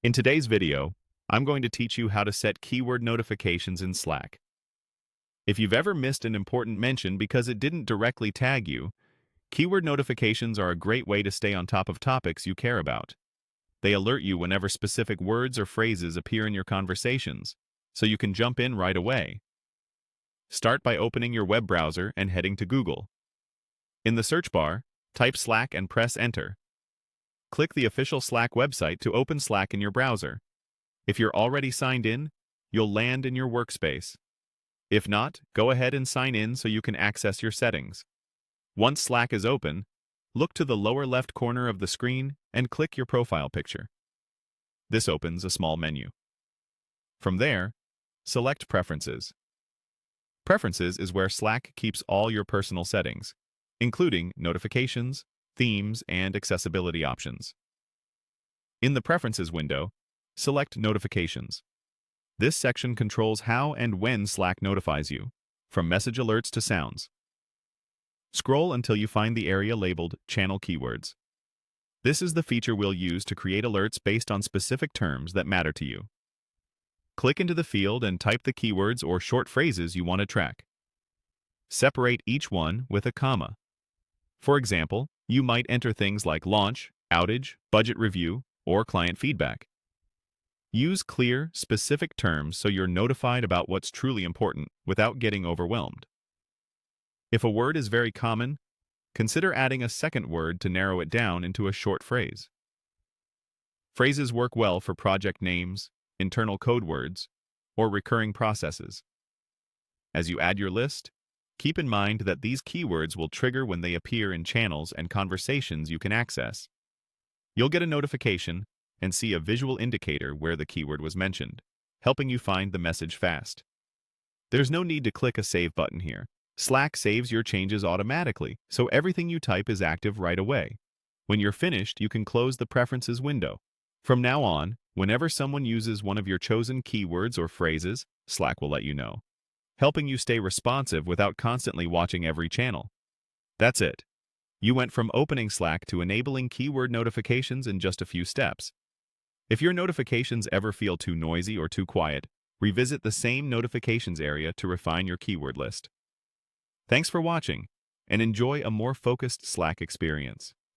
In today's video, I'm going to teach you how to set keyword notifications in Slack. If you've ever missed an important mention because it didn't directly tag you, keyword notifications are a great way to stay on top of topics you care about. They alert you whenever specific words or phrases appear in your conversations, so you can jump in right away. Start by opening your web browser and heading to Google. In the search bar, type Slack and press Enter. Click the official Slack website to open Slack in your browser. If you're already signed in, you'll land in your workspace. If not, go ahead and sign in so you can access your settings. Once Slack is open, look to the lower left corner of the screen and click your profile picture. This opens a small menu. From there, select Preferences. Preferences is where Slack keeps all your personal settings, including notifications, themes, and accessibility options. In the Preferences window, select Notifications. This section controls how and when Slack notifies you, from message alerts to sounds. Scroll until you find the area labeled Channel Keywords. This is the feature we'll use to create alerts based on specific terms that matter to you. Click into the field and type the keywords or short phrases you want to track. Separate each one with a comma. For example, you might enter things like launch, outage, budget review, or client feedback. Use clear, specific terms so you're notified about what's truly important without getting overwhelmed. If a word is very common, consider adding a second word to narrow it down into a short phrase. Phrases work well for project names, internal code words, or recurring processes. As you add your list, keep in mind that these keywords will trigger when they appear in channels and conversations you can access. You'll get a notification and see a visual indicator where the keyword was mentioned, helping you find the message fast. There's no need to click a Save button here. Slack saves your changes automatically, so everything you type is active right away. When you're finished, you can close the Preferences window. From now on, whenever someone uses one of your chosen keywords or phrases, Slack will let you know, helping you stay responsive without constantly watching every channel. That's it. You went from opening Slack to enabling keyword notifications in just a few steps. If your notifications ever feel too noisy or too quiet, revisit the same notifications area to refine your keyword list. Thanks for watching, and enjoy a more focused Slack experience.